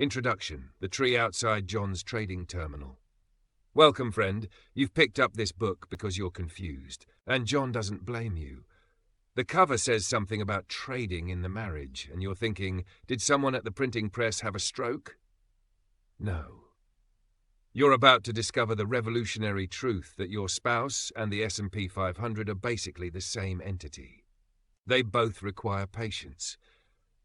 Introduction: The Tree Outside John's Trading Terminal. Welcome, friend. You've picked up this book because you're confused, and John doesn't blame you. The cover says something about trading in the marriage, and you're thinking, did someone at the printing press have a stroke? No. You're about to discover the revolutionary truth that your spouse and the S&P 500 are basically the same entity. They both require patience.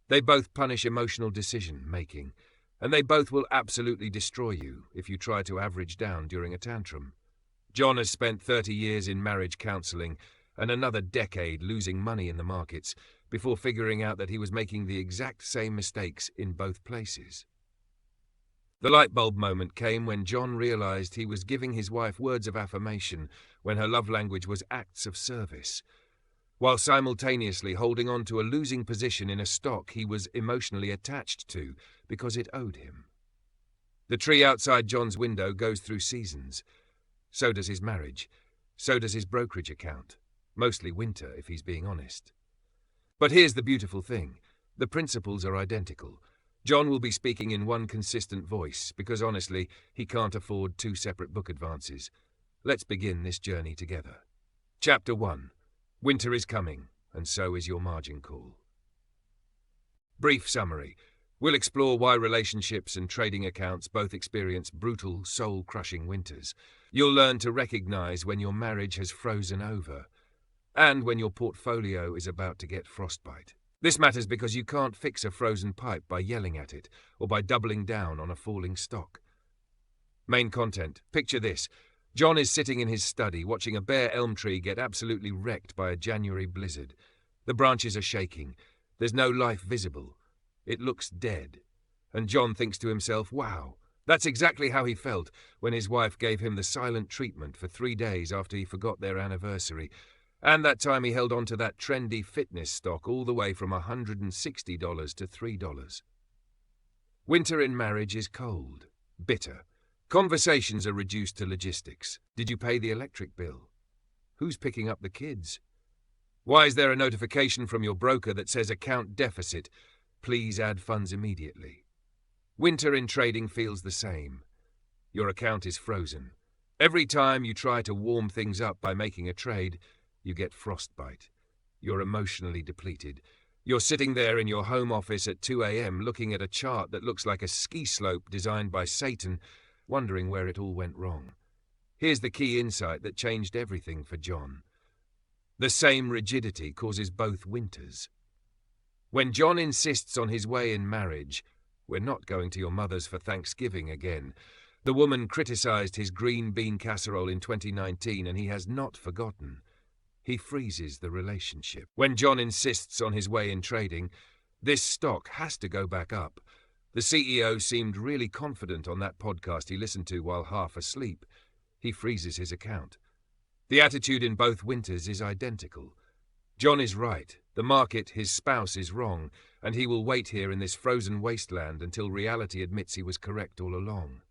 They both punish emotional decision-making, and they both will absolutely destroy you if you try to average down during a tantrum. John has spent 30 years in marriage counseling and another decade losing money in the markets before figuring out that he was making the exact same mistakes in both places. The light bulb moment came when John realized he was giving his wife words of affirmation when her love language was acts of service, while simultaneously holding on to a losing position in a stock he was emotionally attached to because it owed him. The tree outside John's window goes through seasons. So does his marriage. So does his brokerage account. Mostly winter, if he's being honest. But here's the beautiful thing. The principles are identical. John will be speaking in one consistent voice because, honestly, he can't afford two separate book advances. Let's begin this journey together. Chapter 1. Winter is coming, and so is your margin call. Brief summary. We'll explore why relationships and trading accounts both experience brutal, soul-crushing winters. You'll learn to recognize when your marriage has frozen over, and when your portfolio is about to get frostbite. This matters because you can't fix a frozen pipe by yelling at it, or by doubling down on a falling stock. Main content. Picture this. John is sitting in his study watching a bare elm tree get absolutely wrecked by a January blizzard. The branches are shaking. There's no life visible. It looks dead. And John thinks to himself, wow, that's exactly how he felt when his wife gave him the silent treatment for 3 days after he forgot their anniversary. And that time he held on to that trendy fitness stock all the way from $160 to $3. Winter in marriage is cold, bitter. Conversations are reduced to logistics. Did you pay the electric bill? Who's picking up the kids? Why is there a notification from your broker that says account deficit? Please add funds immediately. Winter in trading feels the same. Your account is frozen. Every time you try to warm things up by making a trade, you get frostbite. You're emotionally depleted. You're sitting there in your home office at 2 a.m. looking at a chart that looks like a ski slope designed by Satan, wondering where it all went wrong. Here's the key insight that changed everything for John. The same rigidity causes both winters. When John insists on his way in marriage, we're not going to your mother's for Thanksgiving again. The woman criticized his green bean casserole in 2019 and he has not forgotten. He freezes the relationship. When John insists on his way in trading, this stock has to go back up. The CEO seemed really confident on that podcast he listened to while half asleep. He freezes his account. The attitude in both winters is identical. John is right. The market, his spouse, is wrong, and he will wait here in this frozen wasteland until reality admits he was correct all along.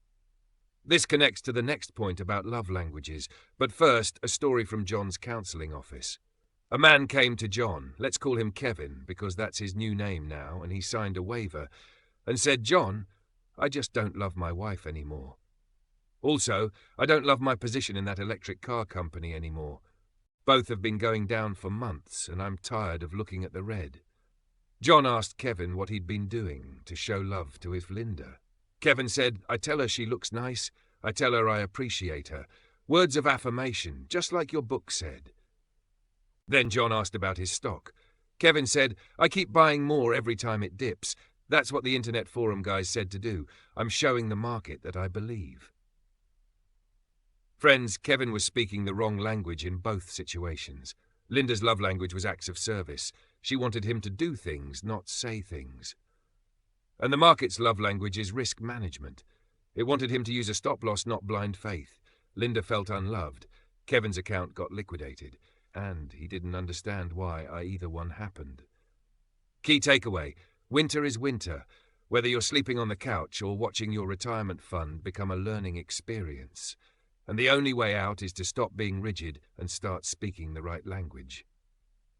This connects to the next point about love languages, but first, a story from John's counseling office. A man came to John, let's call him Kevin, because that's his new name now, and he signed a waiver, and said, John, I just don't love my wife anymore. Also, I don't love my position in that electric car company anymore. Both have been going down for months, and I'm tired of looking at the red. John asked Kevin what he'd been doing to show love to his Linda. Kevin said, I tell her she looks nice. I tell her I appreciate her. Words of affirmation, just like your book said. Then John asked about his stock. Kevin said, I keep buying more every time it dips. That's what the internet forum guys said to do. I'm showing the market that I believe. Friends, Kevin was speaking the wrong language in both situations. Linda's love language was acts of service. She wanted him to do things, not say things. And the market's love language is risk management. It wanted him to use a stop-loss, not blind faith. Linda felt unloved. Kevin's account got liquidated, and he didn't understand why either one happened. Key takeaway, winter is winter. Whether you're sleeping on the couch or watching your retirement fund become a learning experience. And the only way out is to stop being rigid and start speaking the right language.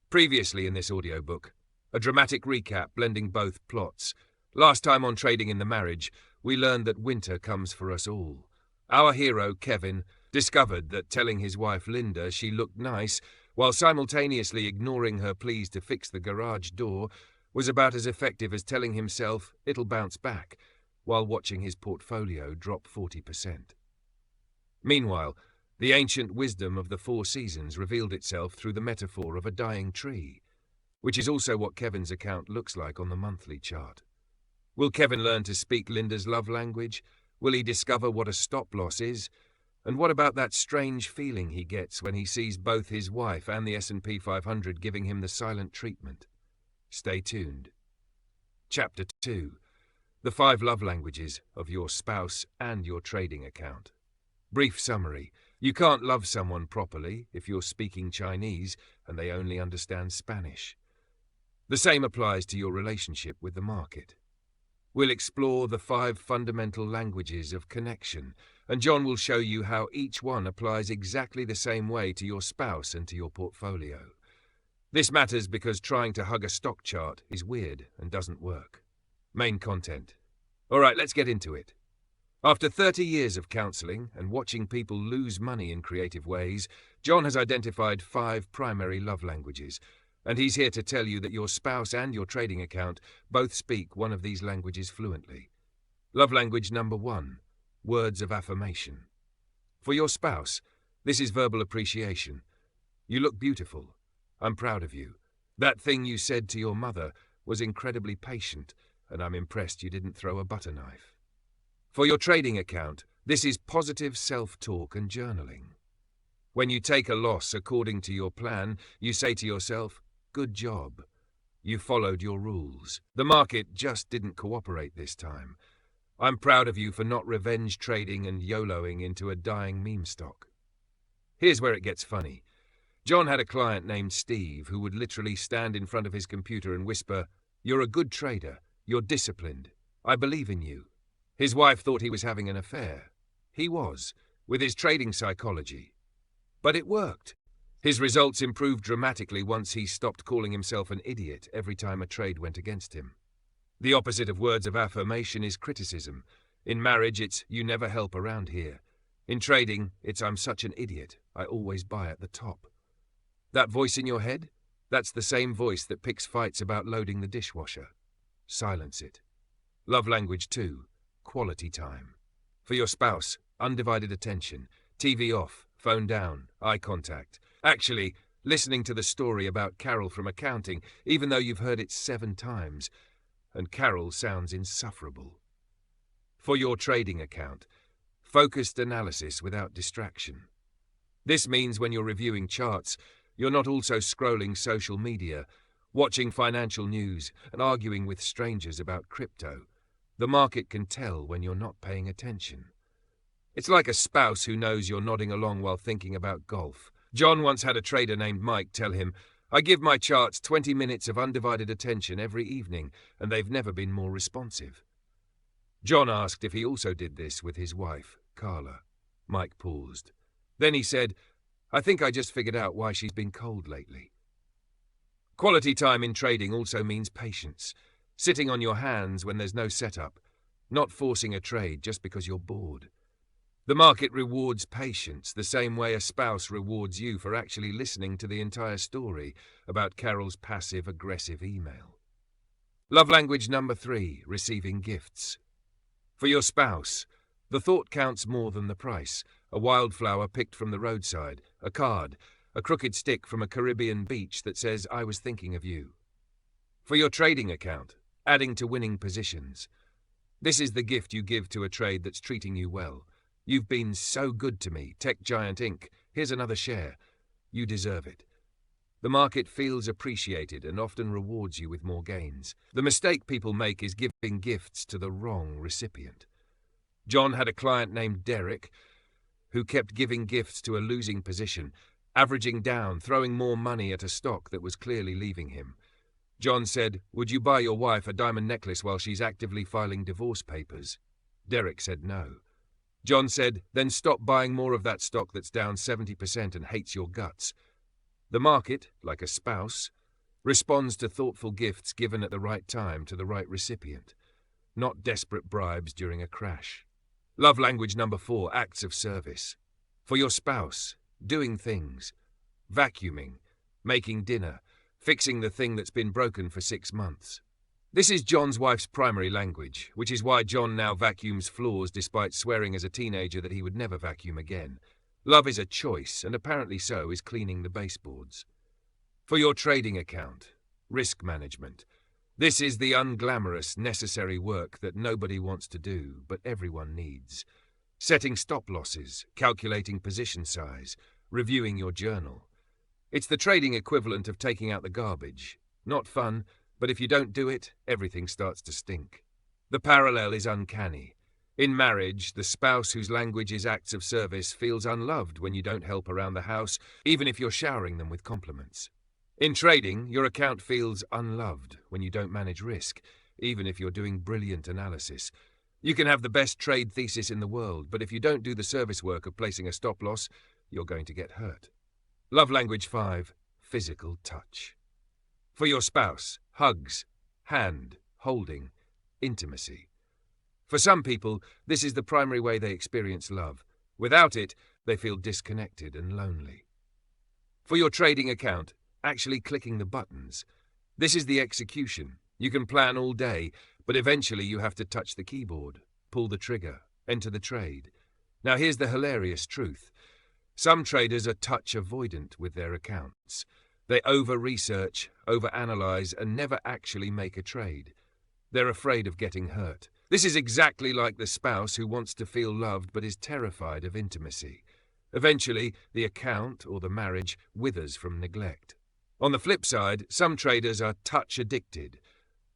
Previously in this audiobook, a dramatic recap blending both plots. Last time on Trading in the Marriage, we learned that winter comes for us all. Our hero, Kevin, discovered that telling his wife Linda she looked nice, while simultaneously ignoring her pleas to fix the garage door, was about as effective as telling himself it'll bounce back, while watching his portfolio drop 40%. Meanwhile, the ancient wisdom of the 4 seasons revealed itself through the metaphor of a dying tree, which is also what Kevin's account looks like on the monthly chart. Will Kevin learn to speak Linda's love language? Will he discover what a stop-loss is? And what about that strange feeling he gets when he sees both his wife and the S&P 500 giving him the silent treatment? Stay tuned. Chapter 2. The 5 love languages of your spouse and your trading account. Brief summary. You can't love someone properly if you're speaking Chinese and they only understand Spanish. The same applies to your relationship with the market. We'll explore the 5 fundamental languages of connection, and John will show you how each one applies exactly the same way to your spouse and to your portfolio. This matters because trying to hug a stock chart is weird and doesn't work. Main content. All right, let's get into it. After 30 years of counseling and watching people lose money in creative ways, John has identified 5 primary love languages, and he's here to tell you that your spouse and your trading account both speak one of these languages fluently. Love language number 1, words of affirmation. For your spouse, this is verbal appreciation. You look beautiful. I'm proud of you. That thing you said to your mother was incredibly patient, and I'm impressed you didn't throw a butter knife. For your trading account, this is positive self-talk and journaling. When you take a loss according to your plan, you say to yourself, "Good job. You followed your rules. The market just didn't cooperate this time. I'm proud of you for not revenge trading and YOLOing into a dying meme stock." Here's where it gets funny. John had a client named Steve who would literally stand in front of his computer and whisper, "You're a good trader. You're disciplined. I believe in you." His wife thought he was having an affair. He was, with his trading psychology. But it worked. His results improved dramatically once he stopped calling himself an idiot every time a trade went against him. The opposite of words of affirmation is criticism. In marriage, it's "you never help around here." In trading, it's "I'm such an idiot. I always buy at the top." That voice in your head? That's the same voice that picks fights about loading the dishwasher. Silence it. Love language 2, quality time. For your spouse, undivided attention, TV off, phone down, eye contact. Actually, listening to the story about Carol from accounting, even though you've heard it 7 times, and Carol sounds insufferable. For your trading account, focused analysis without distraction. This means when you're reviewing charts, you're not also scrolling social media, watching financial news, and arguing with strangers about crypto. The market can tell when you're not paying attention. It's like a spouse who knows you're nodding along while thinking about golf. John once had a trader named Mike tell him, "I give my charts 20 minutes of undivided attention every evening, and they've never been more responsive." John asked if he also did this with his wife, Carla. Mike paused. Then he said, "I think I just figured out why she's been cold lately." Quality time in trading also means patience. Sitting on your hands when there's no setup. Not forcing a trade just because you're bored. The market rewards patience the same way a spouse rewards you for actually listening to the entire story about Carol's passive-aggressive email. Love language number 3, receiving gifts. For your spouse, the thought counts more than the price. A wildflower picked from the roadside, a card, a crooked stick from a Caribbean beach that says, "I was thinking of you." For your trading account, adding to winning positions. This is the gift you give to a trade that's treating you well. "You've been so good to me, Tech Giant Inc. Here's another share. You deserve it." The market feels appreciated and often rewards you with more gains. The mistake people make is giving gifts to the wrong recipient. John had a client named Derek who kept giving gifts to a losing position, averaging down, throwing more money at a stock that was clearly leaving him. John said, "Would you buy your wife a diamond necklace while she's actively filing divorce papers?" Derek said no. John said, "Then stop buying more of that stock that's down 70% and hates your guts." The market, like a spouse, responds to thoughtful gifts given at the right time to the right recipient. not desperate bribes during a crash. Love language number 4, acts of service. For your spouse, doing things. Vacuuming, making dinner, fixing the thing that's been broken for 6 months. This is John's wife's primary language, which is why John now vacuums floors despite swearing as a teenager that he would never vacuum again. Love is a choice, and apparently so is cleaning the baseboards. For your trading account, risk management. This is the unglamorous, necessary work that nobody wants to do, but everyone needs. Setting stop losses, calculating position size, reviewing your journal. It's the trading equivalent of taking out the garbage. Not fun, but if you don't do it, everything starts to stink. The parallel is uncanny. In marriage, the spouse whose language is acts of service feels unloved when you don't help around the house, even if you're showering them with compliments. In trading, your account feels unloved when you don't manage risk, even if you're doing brilliant analysis. You can have the best trade thesis in the world, but if you don't do the service work of placing a stop loss, you're going to get hurt. Love language 5, physical touch. For your spouse, hugs, hand, holding, intimacy. For some people, this is the primary way they experience love. Without it, they feel disconnected and lonely. For your trading account, actually clicking the buttons. This is the execution. You can plan all day, but eventually you have to touch the keyboard, pull the trigger, enter the trade. Now here's the hilarious truth. Some traders are touch avoidant with their accounts. They over-research, over-analyze, and never actually make a trade. They're afraid of getting hurt. This is exactly like the spouse who wants to feel loved but is terrified of intimacy. Eventually, the account or the marriage withers from neglect. On the flip side, some traders are touch addicted.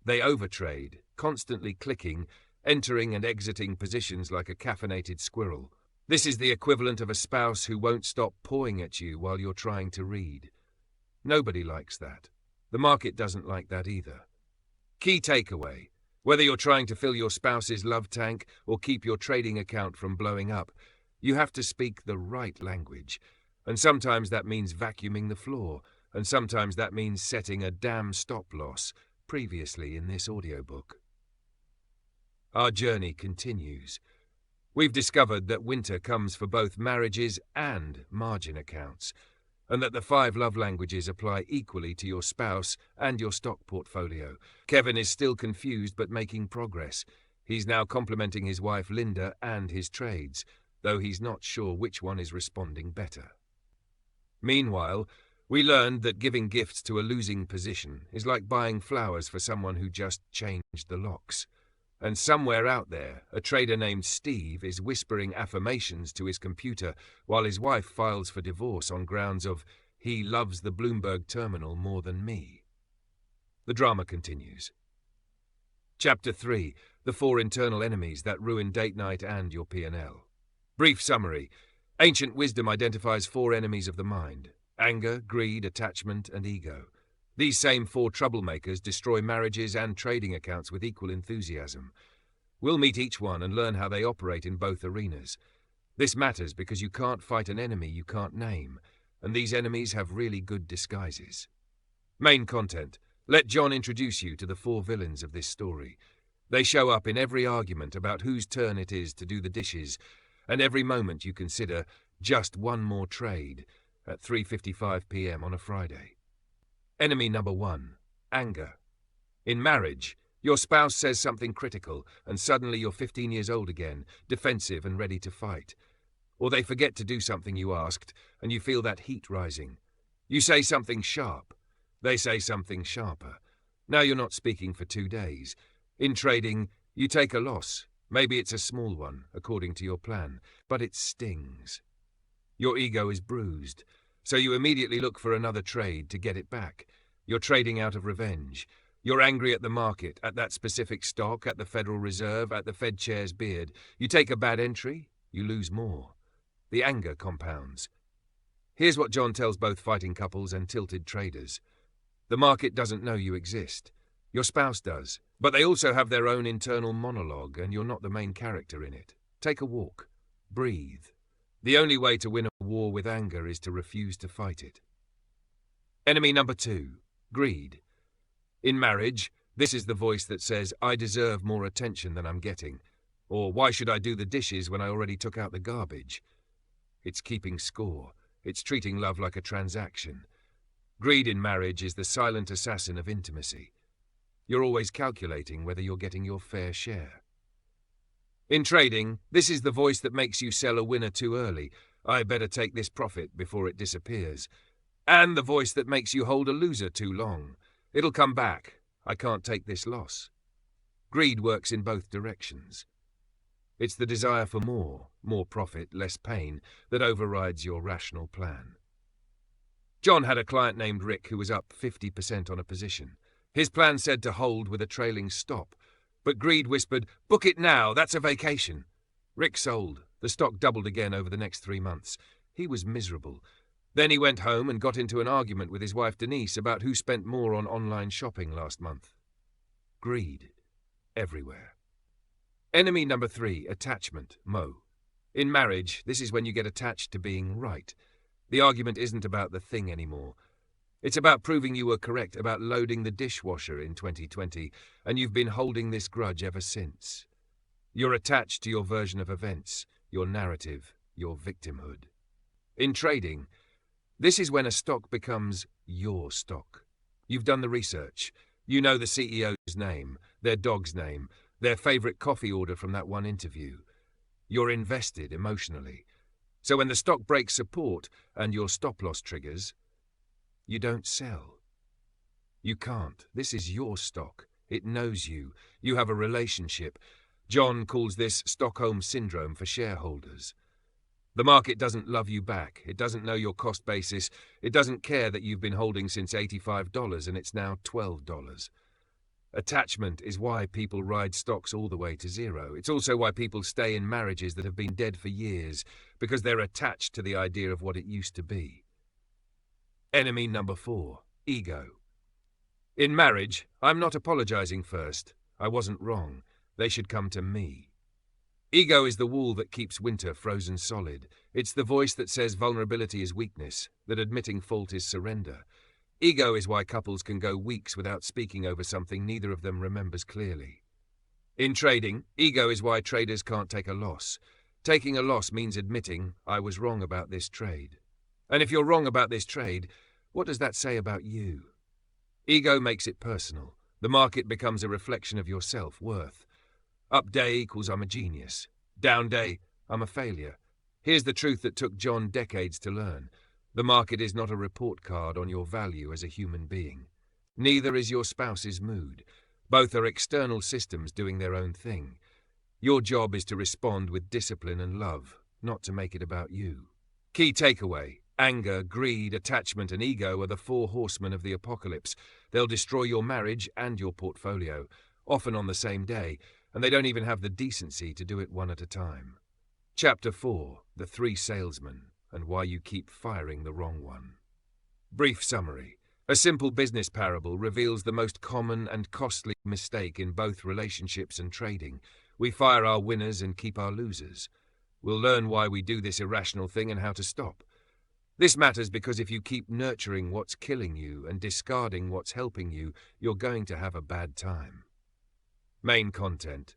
They overtrade, constantly clicking, entering and exiting positions like a caffeinated squirrel. This is the equivalent of a spouse who won't stop pawing at you while you're trying to read. Nobody likes that. The market doesn't like that either. Key takeaway. Whether you're trying to fill your spouse's love tank or keep your trading account from blowing up, you have to speak the right language. And sometimes that means vacuuming the floor, and sometimes that means setting a damn stop loss, previously in this audiobook. Our journey continues. We've discovered that winter comes for both marriages and margin accounts, and that the 5 love languages apply equally to your spouse and your stock portfolio. Kevin is still confused but making progress. He's now complimenting his wife Linda and his trades, though he's not sure which one is responding better. Meanwhile, we learned that giving gifts to a losing position is like buying flowers for someone who just changed the locks. And somewhere out there, a trader named Steve is whispering affirmations to his computer while his wife files for divorce on grounds of he loves the Bloomberg terminal more than me. The drama continues. Chapter 3. The 4 internal enemies that ruin date night and your P&L. Brief summary. Ancient wisdom identifies 4 enemies of the mind: anger, greed, attachment, and ego. These same 4 troublemakers destroy marriages and trading accounts with equal enthusiasm. We'll meet each one and learn how they operate in both arenas. This matters because you can't fight an enemy you can't name, and these enemies have really good disguises. Main content. Let John introduce you to the 4 villains of this story. They show up in every argument about whose turn it is to do the dishes, and every moment you consider just one more trade at 3:55 p.m. on a Friday. Enemy number 1, anger. In marriage, your spouse says something critical, and suddenly you're 15 years old again, defensive and ready to fight. Or they forget to do something you asked, and you feel that heat rising. You say something sharp. They say something sharper. Now you're not speaking for 2 days. In trading, you take a loss. Maybe it's a small one, according to your plan, but it stings. Your ego is bruised, so you immediately look for another trade to get it back. You're trading out of revenge. You're angry at the market, at that specific stock, at the Federal Reserve, at the Fed chair's beard. You take a bad entry, you lose more. The anger compounds. Here's what John tells both fighting couples and tilted traders. The market doesn't know you exist. Your spouse does, but they also have their own internal monologue, and you're not the main character in it. Take a walk. Breathe. The only way to win a war with anger is to refuse to fight it. Enemy number 2, greed. In marriage, This is the voice that says, I deserve more attention than I'm getting. Or why should I do the dishes when I already took out the garbage? It's keeping score. It's treating love like a transaction. Greed in marriage is the silent assassin of intimacy. You're always calculating whether you're getting your fair share. In trading, this is the voice that makes you sell a winner too early. I better take this profit before it disappears. And the voice that makes you hold a loser too long. It'll come back. I can't take this loss. Greed works in both directions. It's the desire for more profit, less pain, that overrides your rational plan. John had a client named Rick who was up 50% on a position. His plan said to hold with a trailing stop, but greed whispered, "Book it now, that's a vacation." Rick sold. The stock doubled again over the next 3 months. He was miserable. Then he went home and got into an argument with his wife Denise about who spent more on online shopping last month. Greed. Everywhere. Enemy number 3, attachment, Mo. In marriage, this is when you get attached to being right. The argument isn't about the thing anymore. It's about proving you were correct about loading the dishwasher in 2020, and you've been holding this grudge ever since. You're attached to your version of events, your narrative, your victimhood. In trading, this is when a stock becomes your stock. You've done the research. You know the CEO's name, their dog's name, their favorite coffee order from that one interview. You're invested emotionally. So when the stock breaks support and your stop-loss triggers, you don't sell. You can't. This is your stock. It knows you. You have a relationship. John calls this Stockholm Syndrome for shareholders. The market doesn't love you back. It doesn't know your cost basis. It doesn't care that you've been holding since $85 and it's now $12. Attachment is why people ride stocks all the way to zero. It's also why people stay in marriages that have been dead for years, because they're attached to the idea of what it used to be. Enemy number 4, ego. In marriage, I'm not apologizing first. I wasn't wrong. They should come to me. Ego is the wall that keeps winter frozen solid. It's the voice that says vulnerability is weakness, that admitting fault is surrender. Ego is why couples can go weeks without speaking over something neither of them remembers clearly. In trading, ego is why traders can't take a loss. Taking a loss means admitting, I was wrong about this trade. And if you're wrong about this trade, what does that say about you? Ego makes it personal. The market becomes a reflection of your self-worth. Up day equals I'm a genius. Down day, I'm a failure. Here's the truth that took John decades to learn. The market is not a report card on your value as a human being. Neither is your spouse's mood. Both are external systems doing their own thing. Your job is to respond with discipline and love, not to make it about you. Key takeaway: anger, greed, attachment, and ego are the 4 horsemen of the apocalypse. They'll destroy your marriage and your portfolio, often on the same day, and they don't even have the decency to do it one at a time. Chapter 4, The 3 Salesmen, and Why You Keep Firing the Wrong One. Brief summary. A simple business parable reveals the most common and costly mistake in both relationships and trading. We fire our winners and keep our losers. We'll learn why we do this irrational thing and how to stop. This matters because if you keep nurturing what's killing you and discarding what's helping you, you're going to have a bad time. Main content.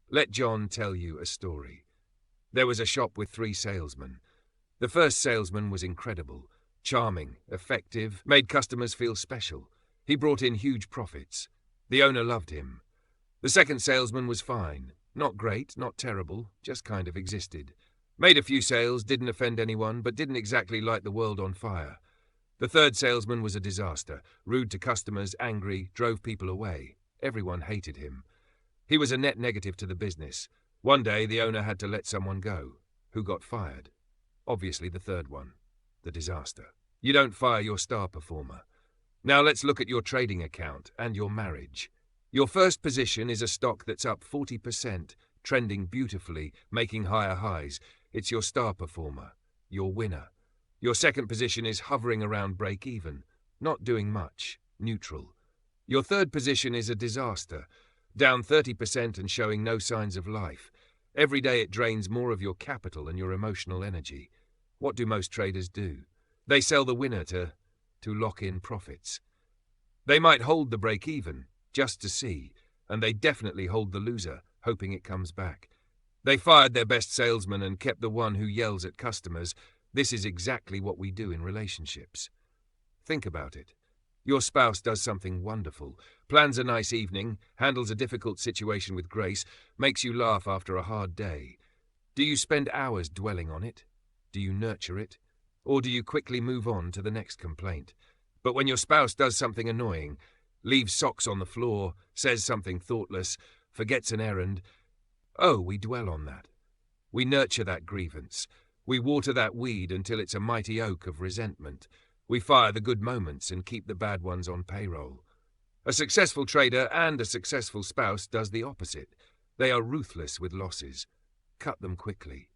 Let John tell you a story. There was a shop with 3 salesmen. The first salesman was incredible, charming, effective, made customers feel special. He brought in huge profits. The owner loved him. The second salesman was fine. Not great, not terrible, just kind of existed. Made a few sales, didn't offend anyone, but didn't exactly light the world on fire. The third salesman was a disaster, rude to customers, angry, drove people away. Everyone hated him. He was a net negative to the business. One day, the owner had to let someone go. Who got fired? Obviously the third one. The disaster. You don't fire your star performer. Now let's look at your trading account and your marriage. Your first position is a stock that's up 40%, trending beautifully, making higher highs. It's your star performer, your winner. Your second position is hovering around break-even, not doing much, neutral. Your third position is a disaster, down 30% and showing no signs of life. Every day it drains more of your capital and your emotional energy. What do most traders do? They sell the winner to lock in profits. They might hold the break-even, just to see, and they definitely hold the loser, hoping it comes back. They fired their best salesman and kept the one who yells at customers. This is exactly what we do in relationships. Think about it. Your spouse does something wonderful, plans a nice evening, handles a difficult situation with grace, makes you laugh after a hard day. Do you spend hours dwelling on it? Do you nurture it? Or do you quickly move on to the next complaint? But when your spouse does something annoying, leaves socks on the floor, says something thoughtless, forgets an errand, we dwell on that. We nurture that grievance. We water that weed until it's a mighty oak of resentment. We fire the good moments and keep the bad ones on payroll. A successful trader and a successful spouse does the opposite. They are ruthless with losses. Cut them quickly.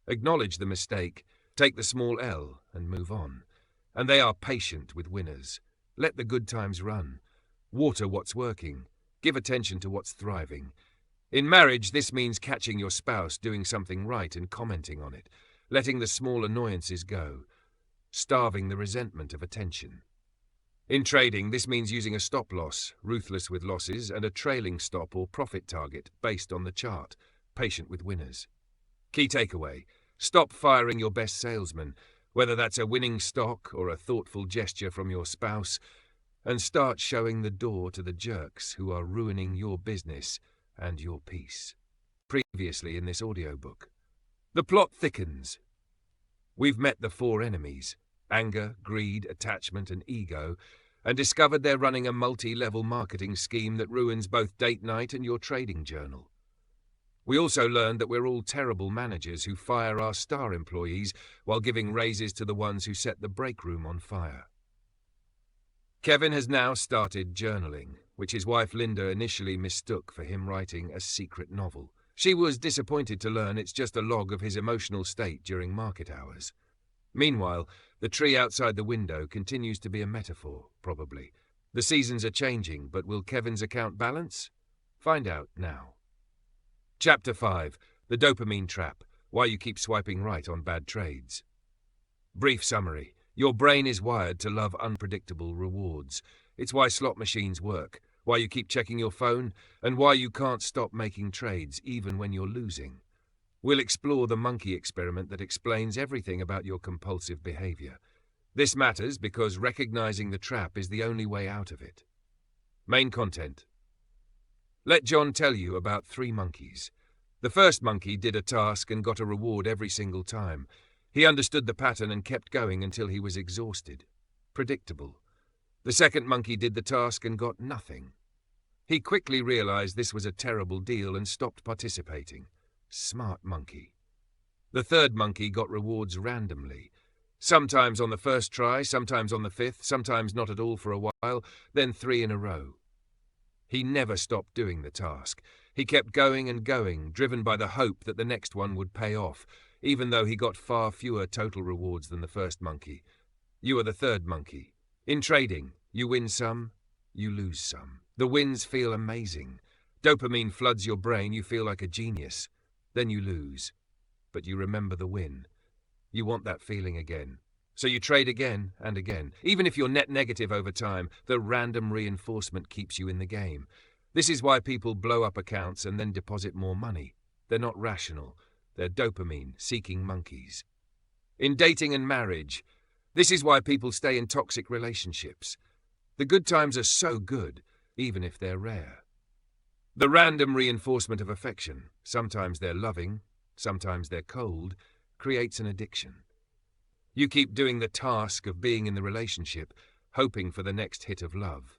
Acknowledge the mistake, take the small L and move on. And they are patient with winners. Let the good times run. Water what's working. Give attention to what's thriving. In marriage, this means catching your spouse doing something right and commenting on it, letting the small annoyances go, starving the resentment of attention. In trading, this means using a stop-loss, ruthless with losses, and a trailing stop or profit target based on the chart, patient with winners. Key takeaway: stop firing your best salesman, whether that's a winning stock or a thoughtful gesture from your spouse, and start showing the door to the jerks who are ruining your business and your peace. Previously in this audiobook. The plot thickens. We've met the four enemies, anger, greed, attachment, and ego, and discovered they're running a multi-level marketing scheme that ruins both date night and your trading journal. We also learned that we're all terrible managers who fire our star employees while giving raises to the ones who set the break room on fire. Kevin has now started journaling, which his wife Linda initially mistook for him writing a secret novel. She was disappointed to learn it's just a log of his emotional state during market hours. Meanwhile, the tree outside the window continues to be a metaphor, probably. The seasons are changing, but will Kevin's account balance? Find out now. Chapter 5. The Dopamine Trap. Why you keep swiping right on bad trades. Brief summary. Your brain is wired to love unpredictable rewards. It's why slot machines work, why you keep checking your phone, and why you can't stop making trades even when you're losing. We'll explore the monkey experiment that explains everything about your compulsive behavior. This matters because recognizing the trap is the only way out of it. Main content. Let John tell you about 3 monkeys. The first monkey did a task and got a reward every single time. He understood the pattern and kept going until he was exhausted. Predictable. The second monkey did the task and got nothing. He quickly realized this was a terrible deal and stopped participating. Smart monkey. The third monkey got rewards randomly. Sometimes on the first try, sometimes on the 5th, sometimes not at all for a while, then 3 in a row. He never stopped doing the task. He kept going and going, driven by the hope that the next one would pay off, even though he got far fewer total rewards than the first monkey. You are the third monkey. In trading, you win some, you lose some. The wins feel amazing. Dopamine floods your brain, you feel like a genius. Then you lose. But you remember the win. You want that feeling again. So you trade again and again. Even if you're net negative over time, the random reinforcement keeps you in the game. This is why people blow up accounts and then deposit more money. They're not rational. They're dopamine-seeking monkeys. In dating and marriage, this is why people stay in toxic relationships. The good times are so good, even if they're rare. The random reinforcement of affection, sometimes they're loving, sometimes they're cold, creates an addiction. You keep doing the task of being in the relationship, hoping for the next hit of love.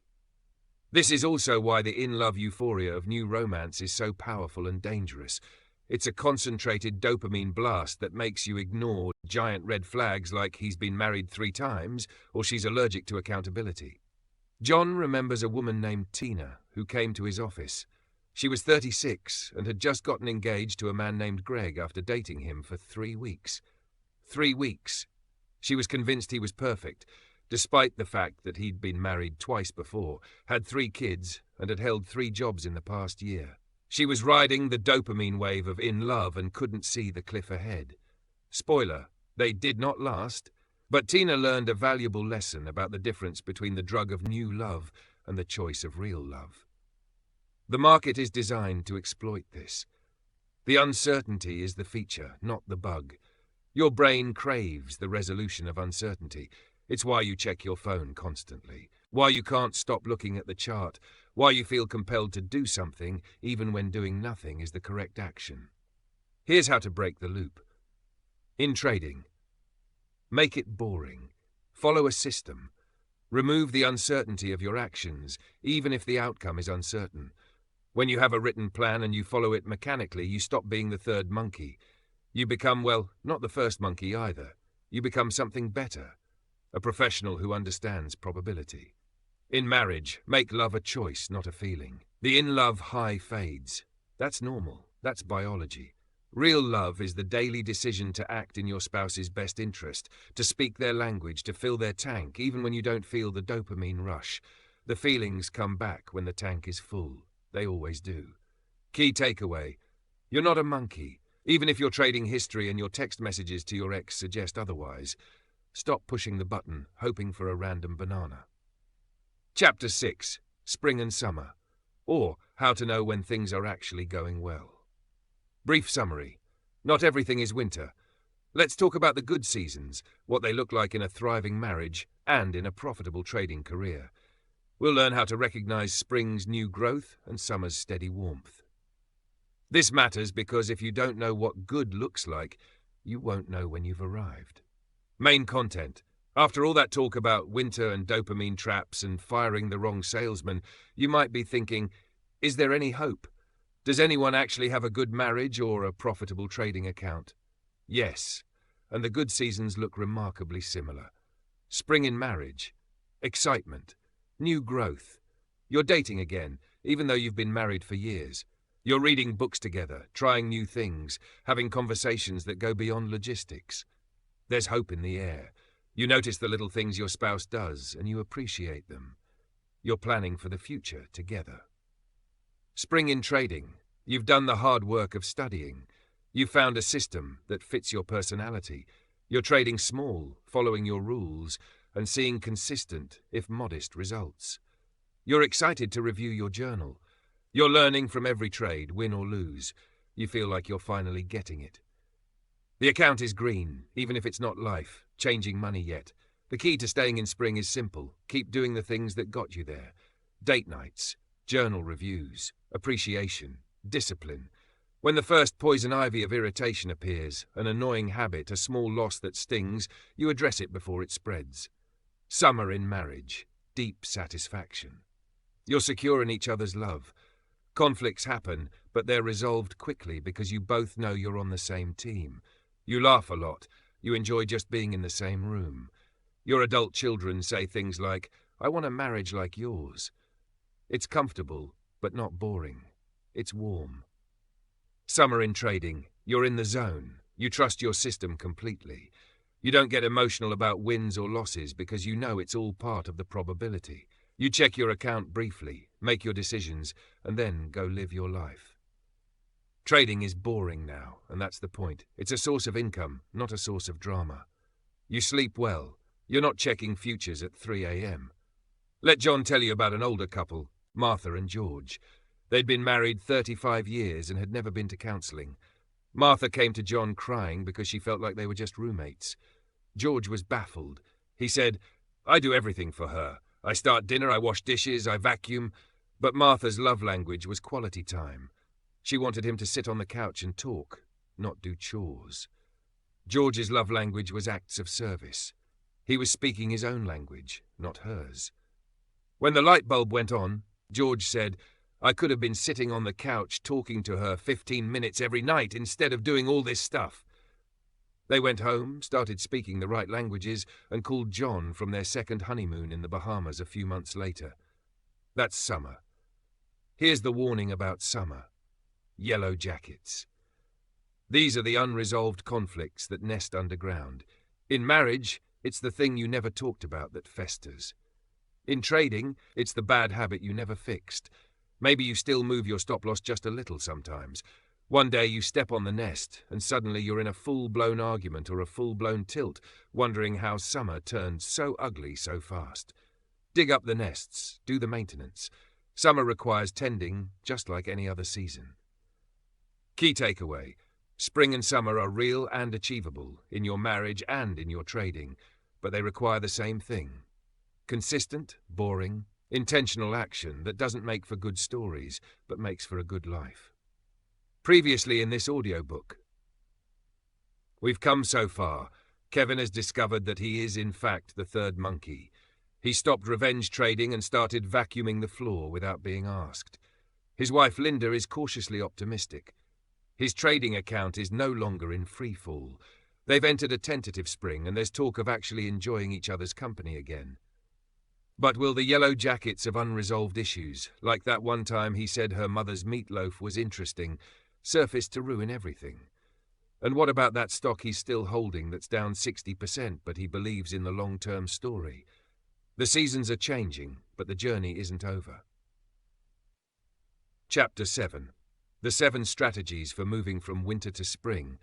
This is also why the in-love euphoria of new romance is so powerful and dangerous. It's a concentrated dopamine blast that makes you ignore giant red flags like he's been married 3 times or she's allergic to accountability. John remembers a woman named Tina who came to his office. She was 36 and had just gotten engaged to a man named Greg after dating him for 3 weeks. 3 weeks. She was convinced he was perfect, despite the fact that he'd been married twice before, had 3 kids, and had held 3 jobs in the past year. She was riding the dopamine wave of in love and couldn't see the cliff ahead. Spoiler, they did not last, but Tina learned a valuable lesson about the difference between the drug of new love and the choice of real love. The market is designed to exploit this. The uncertainty is the feature, not the bug. Your brain craves the resolution of uncertainty. It's why you check your phone constantly, why you can't stop looking at the chart, why you feel compelled to do something even when doing nothing is the correct action. Here's how to break the loop. In trading, make it boring. Follow a system. Remove the uncertainty of your actions, even if the outcome is uncertain. When you have a written plan and you follow it mechanically, you stop being the third monkey. You become, well, not the first monkey either. You become something better, a professional who understands probability. In marriage, make love a choice, not a feeling. The in-love high fades. That's normal. That's biology. Real love is the daily decision to act in your spouse's best interest, to speak their language, to fill their tank, even when you don't feel the dopamine rush. The feelings come back when the tank is full. They always do. Key takeaway: you're not a monkey, even if you're trading history and your text messages to your ex suggest otherwise. Stop pushing the button, hoping for a random banana. Chapter 6: Spring and Summer, or How to Know When Things Are Actually Going Well. Brief summary. Not everything is winter. Let's talk about the good seasons, what they look like in a thriving marriage and in a profitable trading career. We'll learn how to recognize spring's new growth and summer's steady warmth. This matters because if you don't know what good looks like, you won't know when you've arrived. Main content. After all that talk about winter and dopamine traps and firing the wrong salesman, you might be thinking, is there any hope? Does anyone actually have a good marriage or a profitable trading account? Yes, and the good seasons look remarkably similar. Spring in marriage, excitement, new growth. You're dating again, even though you've been married for years. You're reading books together, trying new things, having conversations that go beyond logistics. There's hope in the air. You notice the little things your spouse does, and you appreciate them. You're planning for the future together. Spring in trading. You've done the hard work of studying. You've found a system that fits your personality. You're trading small, following your rules, and seeing consistent, if modest, results. You're excited to review your journal. You're learning from every trade, win or lose. You feel like you're finally getting it. The account is green, even if it's not life, changing money yet. The key to staying in spring is simple. Keep doing the things that got you there. Date nights, journal reviews, appreciation, discipline. When the first poison ivy of irritation appears, an annoying habit, a small loss that stings, you address it before it spreads. Summer in marriage, deep satisfaction. You're secure in each other's love. Conflicts happen, but they're resolved quickly because you both know you're on the same team. You laugh a lot. You enjoy just being in the same room. Your adult children say things like, "I want a marriage like yours." It's comfortable, but not boring. It's warm. Summer in trading. You're in the zone. You trust your system completely. You don't get emotional about wins or losses because you know it's all part of the probability. You check your account briefly, make your decisions, and then go live your life. Trading is boring now, and that's the point. It's a source of income, not a source of drama. You sleep well. You're not checking futures at 3 a.m. Let John tell you about an older couple, Martha and George. They'd been married 35 years and had never been to counselling. Martha came to John crying because she felt like they were just roommates. George was baffled. He said, "I do everything for her. I start dinner, I wash dishes, I vacuum." But Martha's love language was quality time. She wanted him to sit on the couch and talk, not do chores. George's love language was acts of service. He was speaking his own language, not hers. When the light bulb went on, George said, "I could have been sitting on the couch talking to her 15 minutes every night instead of doing all this stuff." They went home, started speaking the right languages, and called John from their second honeymoon in the Bahamas a few months later. That's summer. Here's the warning about summer. Yellow jackets. These are the unresolved conflicts that nest underground. In marriage, it's the thing you never talked about that festers. In trading, it's the bad habit you never fixed. Maybe you still move your stop-loss just a little sometimes. One day you step on the nest, and suddenly you're in a full-blown argument or a full-blown tilt, wondering how summer turned so ugly so fast. Dig up the nests, do the maintenance. Summer requires tending, just like any other season. Key takeaway: spring and summer are real and achievable, in your marriage and in your trading, but they require the same thing. Consistent, boring, intentional action that doesn't make for good stories, but makes for a good life. Previously in this audiobook. We've come so far. Kevin has discovered that he is, in fact, the third monkey. He stopped revenge trading and started vacuuming the floor without being asked. His wife Linda is cautiously optimistic. His trading account is no longer in free fall. They've entered a tentative spring and there's talk of actually enjoying each other's company again. But will the yellow jackets of unresolved issues, like that one time he said her mother's meatloaf was interesting, surface to ruin everything? And what about that stock he's still holding that's down 60%, but he believes in the long-term story? The seasons are changing, but the journey isn't over. Chapter 7. The 7 strategies for moving from winter to spring,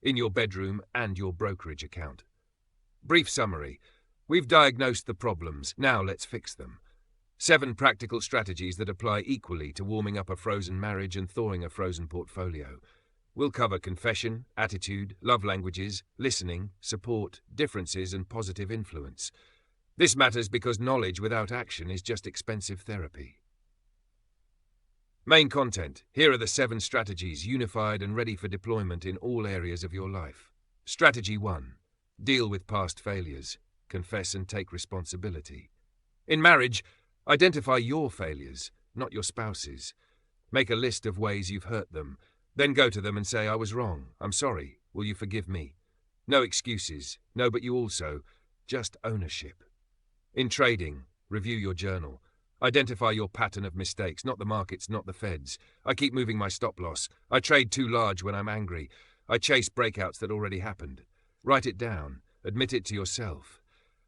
in your bedroom and your brokerage account. Brief summary. We've diagnosed the problems, now let's fix them. 7 practical strategies that apply equally to warming up a frozen marriage and thawing a frozen portfolio. We'll cover confession, attitude, love languages, listening, support, differences, and positive influence. This matters because knowledge without action is just expensive therapy. Main content. Here are the 7 strategies, unified and ready for deployment in all areas of your life. Strategy 1. Deal with past failures. Confess and take responsibility. In marriage, identify your failures, not your spouse's. Make a list of ways you've hurt them. Then go to them and say, I was wrong. I'm sorry. Will you forgive me? No excuses. No, but you also. Just ownership. In trading, review your journal. Identify your pattern of mistakes, not the markets, not the feds. I keep moving my stop loss. I trade too large when I'm angry. I chase breakouts that already happened. Write it down. Admit it to yourself.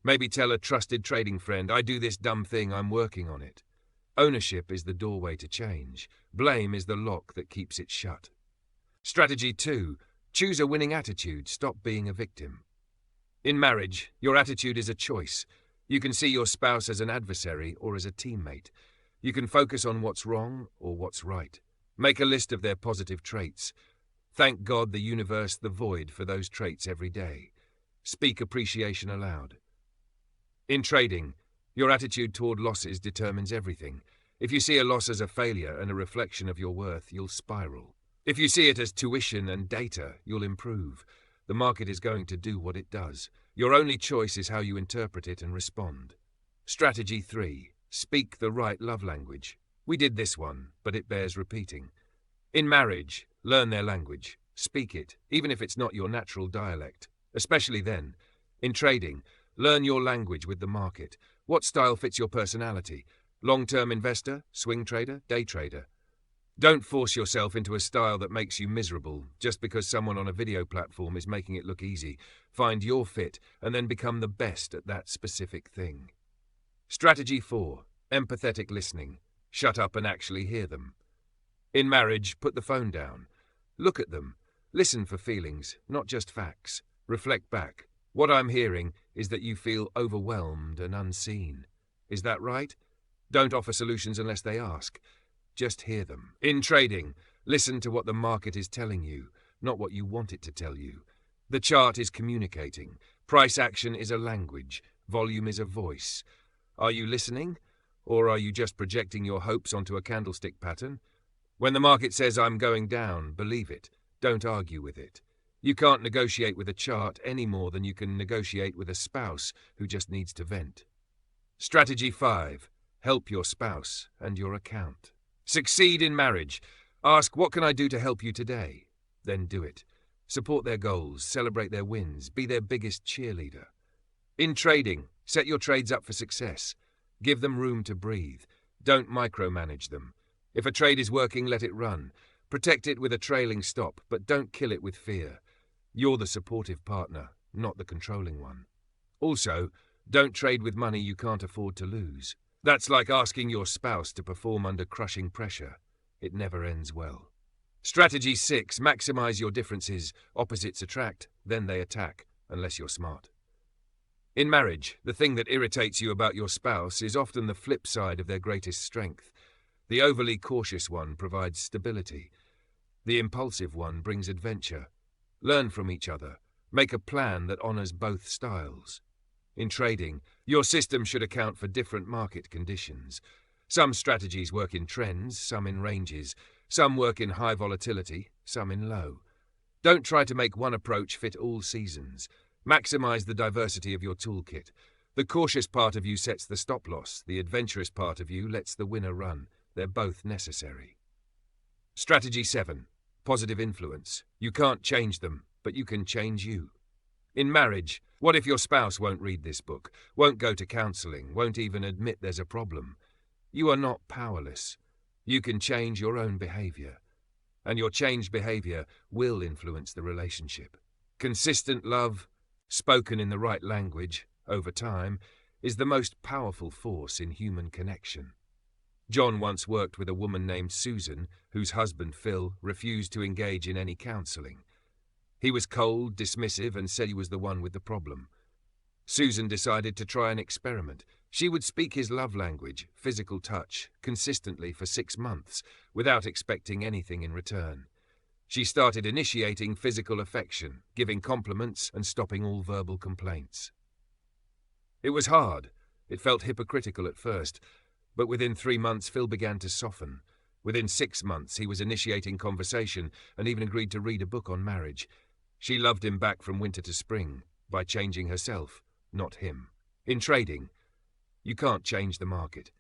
Maybe tell a trusted trading friend, I do this dumb thing, I'm working on it. Ownership is the doorway to change. Blame is the lock that keeps it shut. Strategy 2. Choose a winning attitude. Stop being a victim. In marriage, your attitude is a choice. You can see your spouse as an adversary or as a teammate. You can focus on what's wrong or what's right. Make a list of their positive traits. Thank God, the universe, the void for those traits every day. Speak appreciation aloud. In trading, your attitude toward losses determines everything. If you see a loss as a failure and a reflection of your worth, you'll spiral. If you see it as tuition and data, you'll improve. The market is going to do what it does. Your only choice is how you interpret it and respond. Strategy 3. Speak the right love language. We did this one, but it bears repeating. In marriage, learn their language. Speak it, even if it's not your natural dialect. Especially then. In trading, learn your language with the market. What style fits your personality? Long-term investor, swing trader, day trader? Don't force yourself into a style that makes you miserable just because someone on a video platform is making it look easy. Find your fit and then become the best at that specific thing. Strategy 4. Empathetic listening. Shut up and actually hear them. In marriage, put the phone down. Look at them. Listen for feelings, not just facts. Reflect back. What I'm hearing is that you feel overwhelmed and unseen. Is that right? Don't offer solutions unless they ask. Just hear them. In trading, listen to what the market is telling you, not what you want it to tell you. The chart is communicating. Price action is a language. Volume is a voice. Are you listening? Or are you just projecting your hopes onto a candlestick pattern? When the market says I'm going down, believe it. Don't argue with it. You can't negotiate with a chart any more than you can negotiate with a spouse who just needs to vent. Strategy 5. Help your spouse and your account. Succeed in marriage. Ask, what can I do to help you today? Then do it. Support their goals, celebrate their wins, be their biggest cheerleader. In trading, set your trades up for success. Give them room to breathe. Don't micromanage them. If a trade is working, let it run. Protect it with a trailing stop, but don't kill it with fear. You're the supportive partner, not the controlling one. Also, don't trade with money you can't afford to lose. That's like asking your spouse to perform under crushing pressure. It never ends well. Strategy 6. Maximize your differences. Opposites attract, then they attack, unless you're smart. In marriage, the thing that irritates you about your spouse is often the flip side of their greatest strength. The overly cautious one provides stability. The impulsive one brings adventure. Learn from each other. Make a plan that honors both styles. In trading, your system should account for different market conditions. Some strategies work in trends, some in ranges. Some work in high volatility, some in low. Don't try to make one approach fit all seasons. Maximize the diversity of your toolkit. The cautious part of you sets the stop-loss. The adventurous part of you lets the winner run. They're both necessary. Strategy 7. Positive influence. You can't change them, but you can change you. In marriage, what if your spouse won't read this book, won't go to counseling, won't even admit there's a problem? You are not powerless. You can change your own behavior. And your changed behavior will influence the relationship. Consistent love, spoken in the right language, over time, is the most powerful force in human connection. John once worked with a woman named Susan, whose husband, Phil, refused to engage in any counseling. He was cold, dismissive, and said he was the one with the problem. Susan decided to try an experiment. She would speak his love language, physical touch, consistently for 6 months, without expecting anything in return. She started initiating physical affection, giving compliments and stopping all verbal complaints. It was hard. It felt hypocritical at first, but within 3 months Phil began to soften. Within 6 months he was initiating conversation and even agreed to read a book on marriage. She loved him back from winter to spring, by changing herself, not him. In trading, you can't change the market.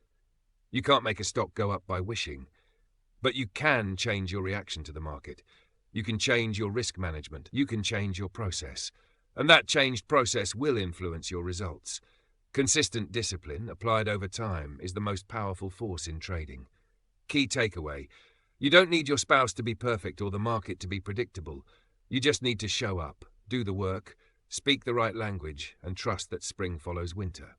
You can't make a stock go up by wishing. But you can change your reaction to the market. You can change your risk management. You can change your process. And that changed process will influence your results. Consistent discipline, applied over time, is the most powerful force in trading. Key takeaway: you don't need your spouse to be perfect or the market to be predictable. You just need to show up, do the work, speak the right language, and trust that spring follows winter.